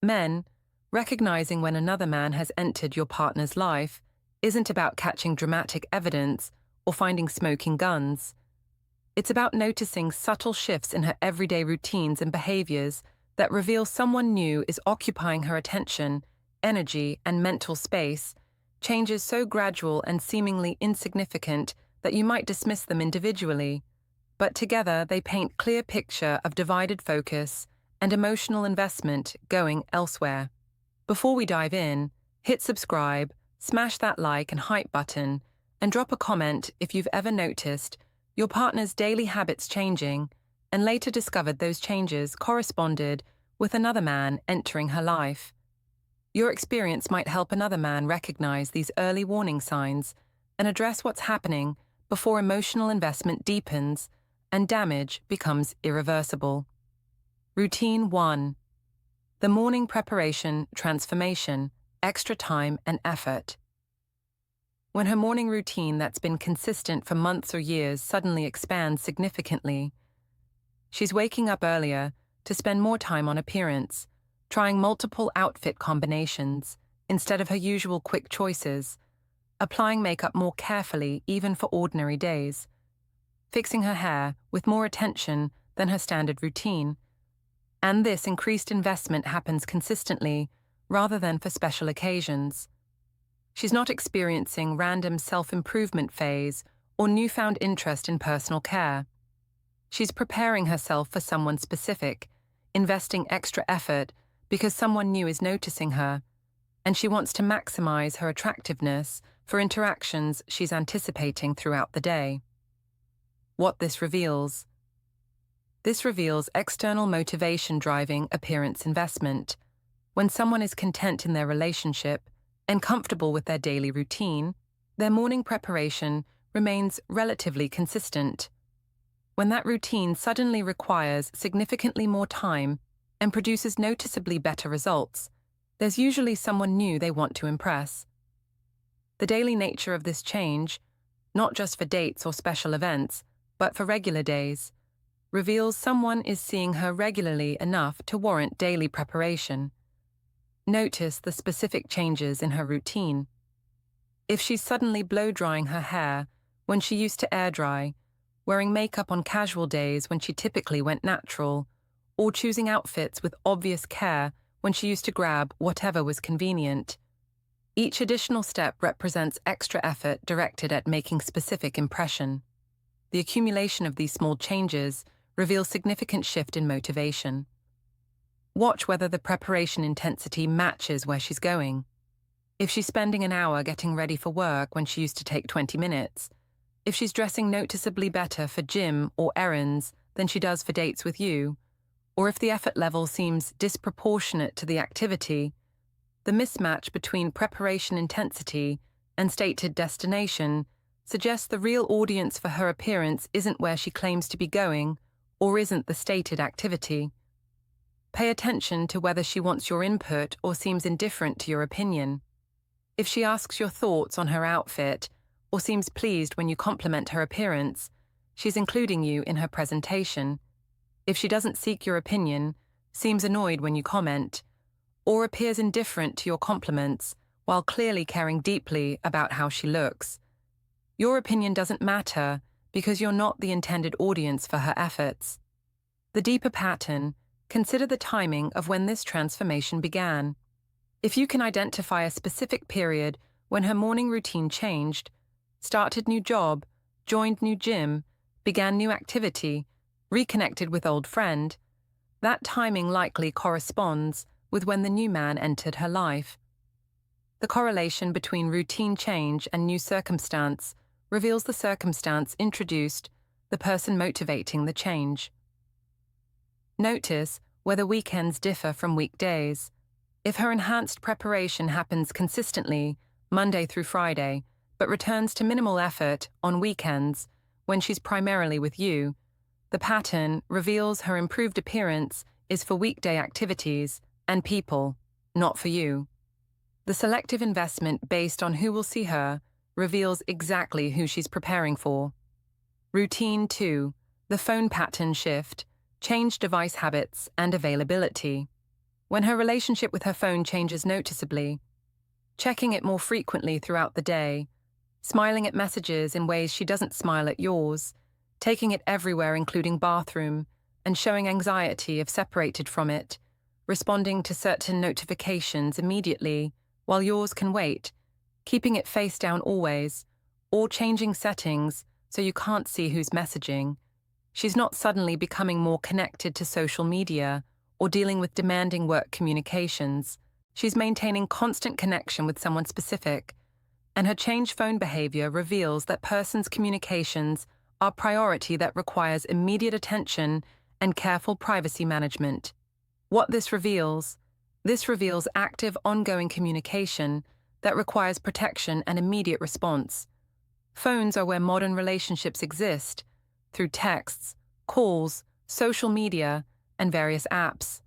Men, recognizing when another man has entered your partner's life isn't about catching dramatic evidence or finding smoking guns. It's about noticing subtle shifts in her everyday routines and behaviors that reveal someone new is occupying her attention, energy, and mental space, changes so gradual and seemingly insignificant that you might dismiss them individually, but together they paint a clear picture of divided focus and emotional investment going elsewhere. Before we dive in, hit subscribe, smash that like and hype button, and drop a comment if you've ever noticed your partner's daily habits changing and later discovered those changes corresponded with another man entering her life. Your experience might help another man recognize these early warning signs and address what's happening before emotional investment deepens and damage becomes irreversible. Routine 1. The morning preparation, transformation, extra time and effort. When her morning routine that's been consistent for months or years suddenly expands significantly, she's waking up earlier to spend more time on appearance, trying multiple outfit combinations instead of her usual quick choices, applying makeup more carefully even for ordinary days, fixing her hair with more attention than her standard routine. And this increased investment happens consistently rather than for special occasions. She's not experiencing random self-improvement phase or newfound interest in personal care. She's preparing herself for someone specific, investing extra effort because someone new is noticing her, and she wants to maximize her attractiveness for interactions she's anticipating throughout the day. What this reveals? This reveals external motivation driving appearance investment. When someone is content in their relationship and comfortable with their daily routine, their morning preparation remains relatively consistent. When that routine suddenly requires significantly more time and produces noticeably better results, there's usually someone new they want to impress. The daily nature of this change, not just for dates or special events, but for regular days, reveals someone is seeing her regularly enough to warrant daily preparation. Notice the specific changes in her routine. If she's suddenly blow-drying her hair when she used to air-dry, wearing makeup on casual days when she typically went natural, or choosing outfits with obvious care when she used to grab whatever was convenient. Each additional step represents extra effort directed at making specific impression. The accumulation of these small changes reveals significant shift in motivation. Watch whether the preparation intensity matches where she's going. If she's spending an hour getting ready for work when she used to take 20 minutes, if she's dressing noticeably better for gym or errands than she does for dates with you, or if the effort level seems disproportionate to the activity, the mismatch between preparation intensity and stated destination suggests the real audience for her appearance isn't where she claims to be going or isn't the stated activity. Pay attention to whether she wants your input or seems indifferent to your opinion. If she asks your thoughts on her outfit or seems pleased when you compliment her appearance, she's including you in her presentation. If she doesn't seek your opinion, seems annoyed when you comment, or appears indifferent to your compliments while clearly caring deeply about how she looks, your opinion doesn't matter because you're not the intended audience for her efforts. The deeper pattern, consider the timing of when this transformation began. If you can identify a specific period when her morning routine changed, started new job, joined new gym, began new activity, reconnected with old friend, that timing likely corresponds with when the new man entered her life. The correlation between routine change and new circumstance reveals the circumstance introduced, the person motivating the change. Notice whether weekends differ from weekdays. If her enhanced preparation happens consistently, Monday through Friday, but returns to minimal effort on weekends, when she's primarily with you, the pattern reveals her improved appearance is for weekday activities and people, not for you. The selective investment based on who will see her reveals exactly who she's preparing for. Routine 2. The phone pattern shift, change device habits and availability. When her relationship with her phone changes noticeably, checking it more frequently throughout the day, smiling at messages in ways she doesn't smile at yours, taking it everywhere including bathroom, and showing anxiety if separated from it, responding to certain notifications immediately while yours can wait, keeping it face down always, or changing settings so you can't see who's messaging. She's not suddenly becoming more connected to social media or dealing with demanding work communications. She's maintaining constant connection with someone specific, and her changed phone behavior reveals that person's communications are priority that requires immediate attention and careful privacy management. What this reveals active ongoing communication that requires protection and immediate response. Phones are where modern relationships exist, through texts, calls, social media, and various apps.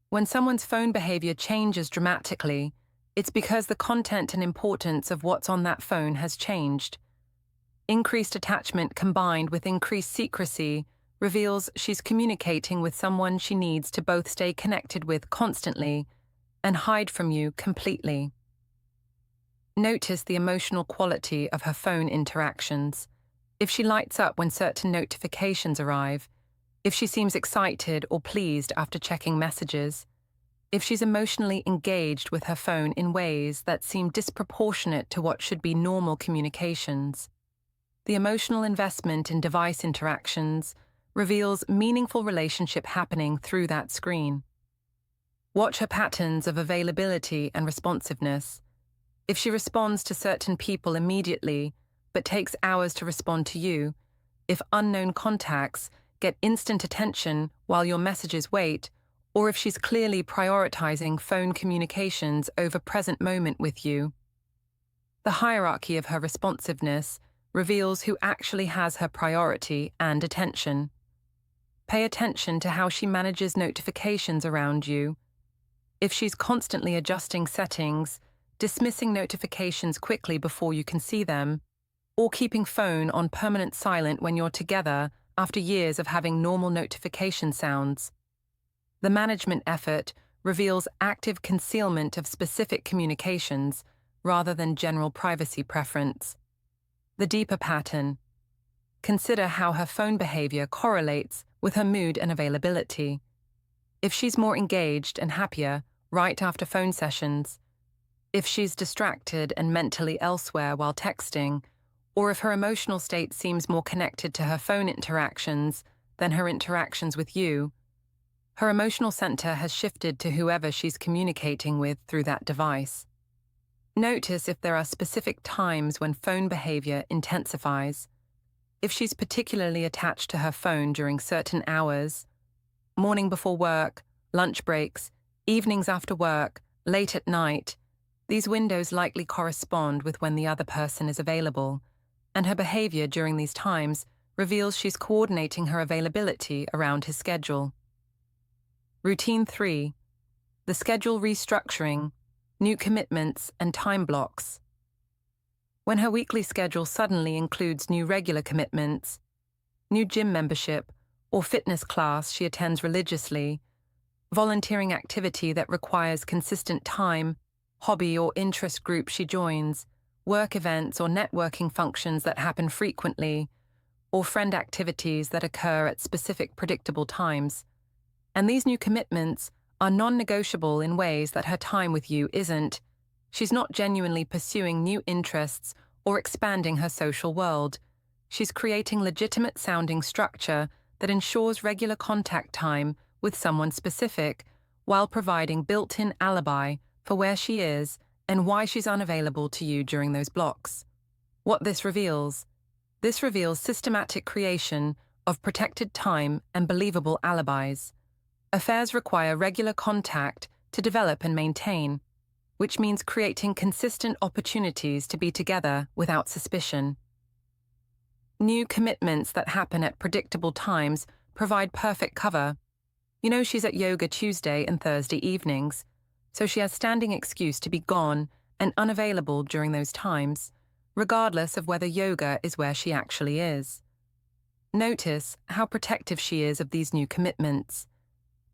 When someone's phone behavior changes dramatically, it's because the content and importance of what's on that phone has changed. Increased attachment combined with increased secrecy reveals she's communicating with someone she needs to both stay connected with constantly and hide from you completely. Notice the emotional quality of her phone interactions. If she lights up when certain notifications arrive, if she seems excited or pleased after checking messages, if she's emotionally engaged with her phone in ways that seem disproportionate to what should be normal communications. The emotional investment in device interactions reveals meaningful relationship happening through that screen. Watch her patterns of availability and responsiveness. If she responds to certain people immediately, but takes hours to respond to you, if unknown contacts get instant attention while your messages wait, or if she's clearly prioritizing phone communications over present moment with you. The hierarchy of her responsiveness reveals who actually has her priority and attention. Pay attention to how she manages notifications around you. If she's constantly adjusting settings, dismissing notifications quickly before you can see them, or keeping phone on permanent silent when you're together after years of having normal notification sounds. The management effort reveals active concealment of specific communications rather than general privacy preference. The deeper pattern. Consider how her phone behavior correlates with her mood and availability. If she's more engaged and happier right after phone sessions, if she's distracted and mentally elsewhere while texting, or if her emotional state seems more connected to her phone interactions than her interactions with you, her emotional center has shifted to whoever she's communicating with through that device. Notice if there are specific times when phone behavior intensifies. If she's particularly attached to her phone during certain hours, morning before work, lunch breaks, evenings after work, late at night, these windows likely correspond with when the other person is available, and her behavior during these times reveals she's coordinating her availability around his schedule. Routine 3. The schedule restructuring, new commitments and time blocks. When her weekly schedule suddenly includes new regular commitments, new gym membership, or fitness class she attends religiously, volunteering activity that requires consistent time, hobby or interest group she joins, work events or networking functions that happen frequently, or friend activities that occur at specific predictable times. And these new commitments are non-negotiable in ways that her time with you isn't. She's not genuinely pursuing new interests or expanding her social world. She's creating legitimate-sounding structure that ensures regular contact time with someone specific while providing built-in alibi for where she is and why she's unavailable to you during those blocks. What this reveals? This reveals systematic creation of protected time and believable alibis. Affairs require regular contact to develop and maintain, which means creating consistent opportunities to be together without suspicion. New commitments that happen at predictable times provide perfect cover. You know she's at yoga Tuesday and Thursday evenings, so she has standing excuse to be gone and unavailable during those times, regardless of whether yoga is where she actually is. Notice how protective she is of these new commitments.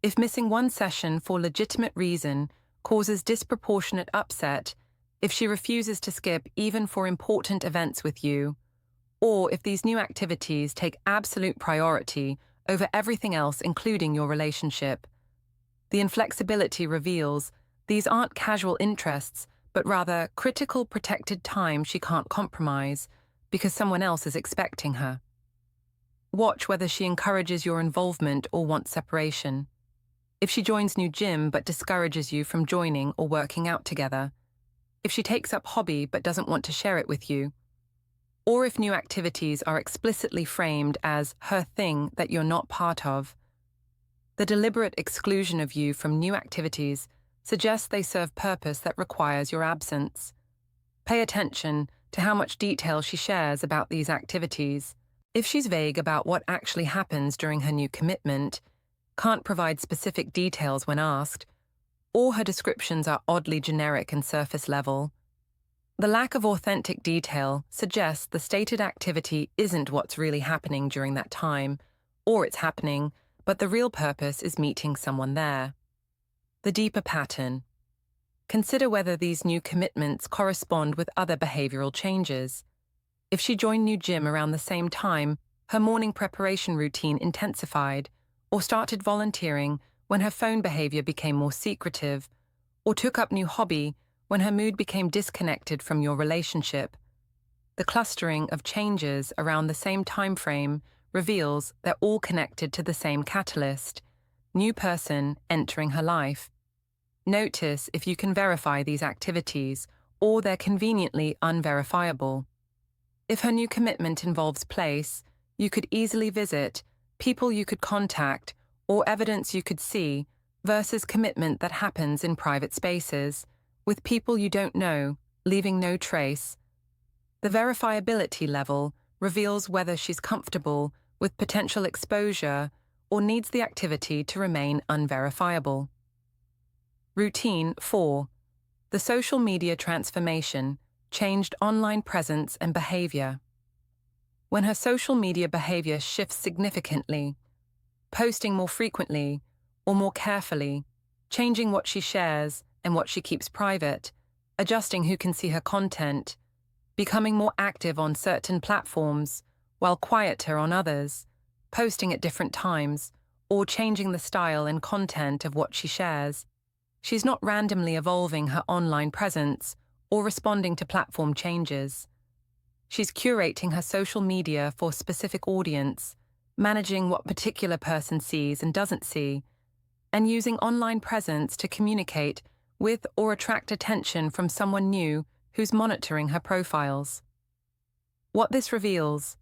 If missing one session for legitimate reason causes disproportionate upset, if she refuses to skip even for important events with you, or if these new activities take absolute priority over everything else, including your relationship. The inflexibility reveals these aren't casual interests, but rather critical protected time she can't compromise because someone else is expecting her. Watch whether she encourages your involvement or wants separation. If she joins new gym but discourages you from joining or working out together. If she takes up hobby but doesn't want to share it with you. Or if new activities are explicitly framed as her thing that you're not part of. The deliberate exclusion of you from new activities suggests they serve purpose that requires your absence. Pay attention to how much detail she shares about these activities. If she's vague about what actually happens during her new commitment, can't provide specific details when asked, or her descriptions are oddly generic and surface level, the lack of authentic detail suggests the stated activity isn't what's really happening during that time, or it's happening, but the real purpose is meeting someone there. The deeper pattern. Consider whether these new commitments correspond with other behavioral changes. If she joined new gym around the same time, her morning preparation routine intensified, or started volunteering when her phone behavior became more secretive, or took up new hobby when her mood became disconnected from your relationship. The clustering of changes around the same time frame reveals they're all connected to the same catalyst, new person entering her life. Notice if you can verify these activities or they're conveniently unverifiable. If her new commitment involves place you could easily visit, people you could contact, or evidence you could see, versus commitment that happens in private spaces, with people you don't know, leaving no trace. The verifiability level reveals whether she's comfortable with potential exposure or needs the activity to remain unverifiable. Routine 4. The social media transformation changed online presence and behavior. When her social media behavior shifts significantly, posting more frequently or more carefully, changing what she shares and what she keeps private, adjusting who can see her content, becoming more active on certain platforms while quieter on others, posting at different times, or changing the style and content of what she shares. She's not randomly evolving her online presence or responding to platform changes. She's curating her social media for a specific audience, managing what particular person sees and doesn't see, and using online presence to communicate with or attract attention from someone new who's monitoring her profiles. What this reveals?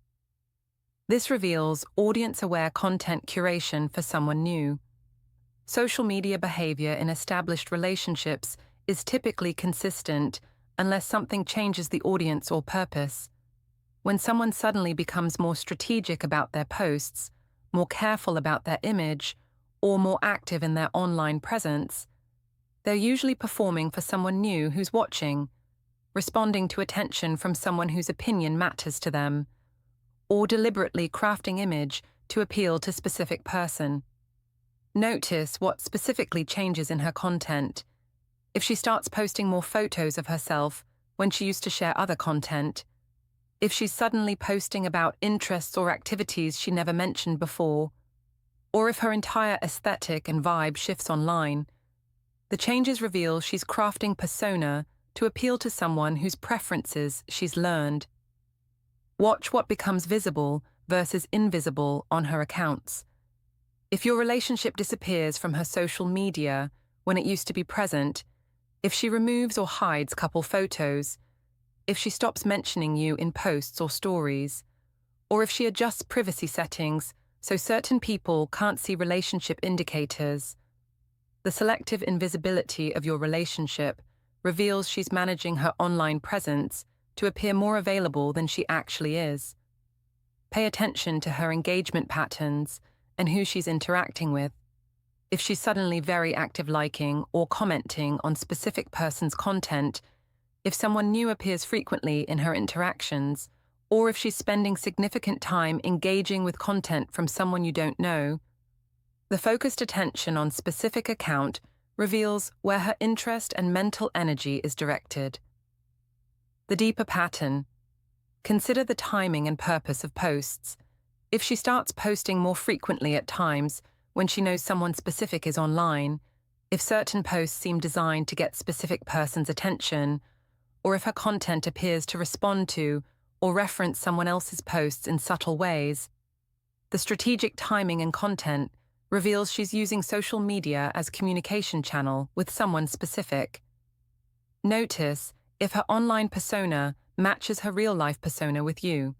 This reveals audience-aware content curation for someone new. Social media behavior in established relationships is typically consistent unless something changes the audience or purpose. When someone suddenly becomes more strategic about their posts, more careful about their image, or more active in their online presence, they're usually performing for someone new who's watching, responding to attention from someone whose opinion matters to them, or deliberately crafting image to appeal to a specific person. Notice what specifically changes in her content. If she starts posting more photos of herself when she used to share other content, if she's suddenly posting about interests or activities she never mentioned before, or if her entire aesthetic and vibe shifts online, the changes reveal she's crafting persona to appeal to someone whose preferences she's learned. Watch what becomes visible versus invisible on her accounts. If your relationship disappears from her social media when it used to be present, if she removes or hides couple photos, if she stops mentioning you in posts or stories, or if she adjusts privacy settings so certain people can't see relationship indicators, the selective invisibility of your relationship reveals she's managing her online presence to appear more available than she actually is. Pay attention to her engagement patterns and who she's interacting with. If she's suddenly very active liking or commenting on specific person's content, if someone new appears frequently in her interactions, or if she's spending significant time engaging with content from someone you don't know, The focused attention on specific account reveals where her interest and mental energy is directed. The deeper pattern. Consider the timing and purpose of posts. If she starts posting more frequently at times when she knows someone specific is online, if certain posts seem designed to get specific person's attention, or if her content appears to respond to or reference someone else's posts in subtle ways, the strategic timing and content reveals she's using social media as communication channel with someone specific. Notice if her online persona matches her real-life persona with you.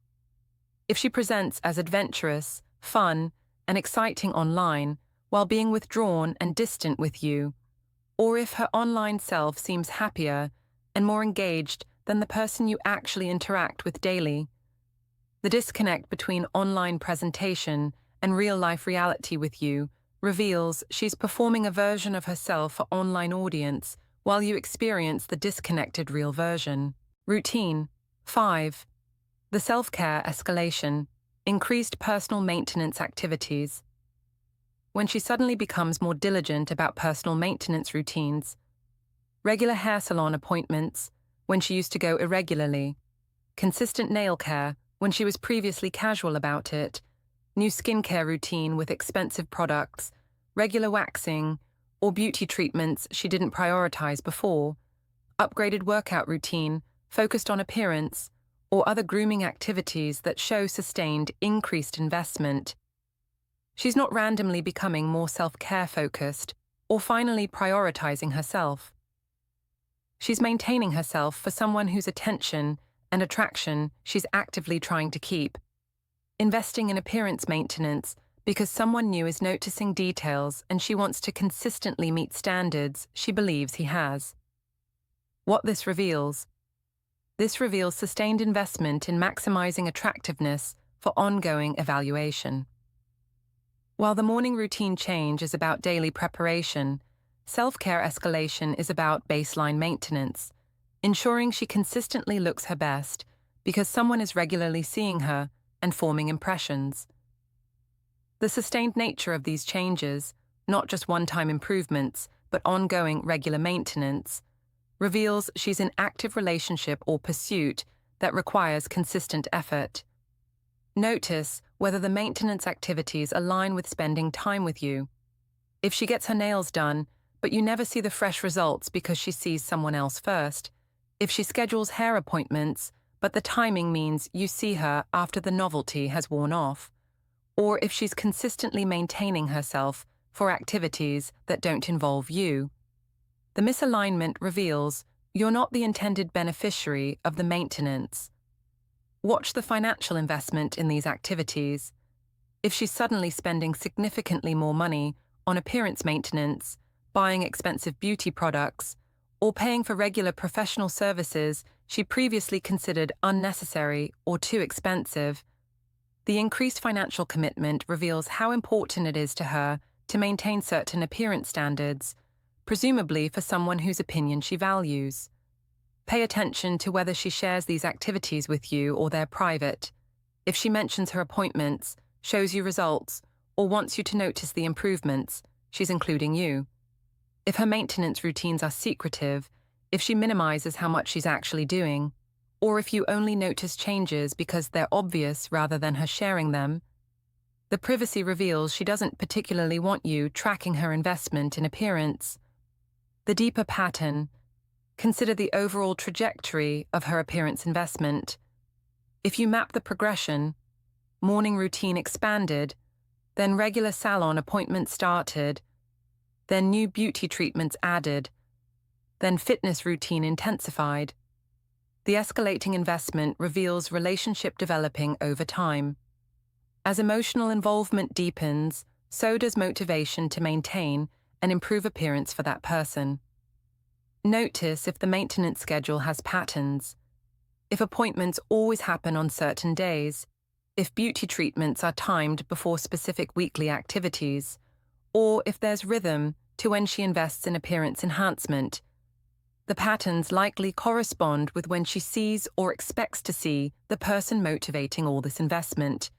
If she presents as adventurous, fun, and exciting online while being withdrawn and distant with you, or if her online self seems happier and more engaged than the person you actually interact with daily. The disconnect between online presentation and real-life reality with you reveals she's performing a version of herself for online audience while you experience the disconnected real version. Routine. 5. The self-care escalation. Increased personal maintenance activities. When she suddenly becomes more diligent about personal maintenance routines, regular hair salon appointments when she used to go irregularly, consistent nail care when she was previously casual about it, new skincare routine with expensive products, regular waxing, or beauty treatments she didn't prioritize before, upgraded workout routine focused on appearance, or other grooming activities that show sustained increased investment. She's not randomly becoming more self-care focused or finally prioritizing herself. She's maintaining herself for someone whose attention and attraction she's actively trying to keep, investing in appearance maintenance because someone new is noticing details and she wants to consistently meet standards she believes he has. What this reveals? This reveals sustained investment in maximizing attractiveness for ongoing evaluation. While the morning routine change is about daily preparation, self-care escalation is about baseline maintenance, ensuring she consistently looks her best because someone is regularly seeing her and forming impressions. The sustained nature of these changes, not just one-time improvements, but ongoing regular maintenance, reveals she's in active relationship or pursuit that requires consistent effort. Notice whether the maintenance activities align with spending time with you. If she gets her nails done, but you never see the fresh results because she sees someone else first, if she schedules hair appointments, but the timing means you see her after the novelty has worn off, or if she's consistently maintaining herself for activities that don't involve you. The misalignment reveals you're not the intended beneficiary of the maintenance. Watch the financial investment in these activities. If she's suddenly spending significantly more money on appearance maintenance, buying expensive beauty products, or paying for regular professional services she previously considered unnecessary or too expensive, the increased financial commitment reveals how important it is to her to maintain certain appearance standards, presumably for someone whose opinion she values. Pay attention to whether she shares these activities with you or they're private. If she mentions her appointments, shows you results, or wants you to notice the improvements, she's including you. If her maintenance routines are secretive, if she minimizes how much she's actually doing, or if you only notice changes because they're obvious rather than her sharing them, the privacy reveals she doesn't particularly want you tracking her investment in appearance. The deeper pattern. Consider the overall trajectory of her appearance investment. If you map the progression, morning routine expanded, then regular salon appointments started, then new beauty treatments added, then fitness routine intensified. The escalating investment reveals relationship developing over time. As emotional involvement deepens, so does motivation to maintain and improve appearance for that person. Notice if the maintenance schedule has patterns, if appointments always happen on certain days, if beauty treatments are timed before specific weekly activities, or if there's rhythm to when she invests in appearance enhancement. The patterns likely correspond with when she sees or expects to see the person motivating all this investment.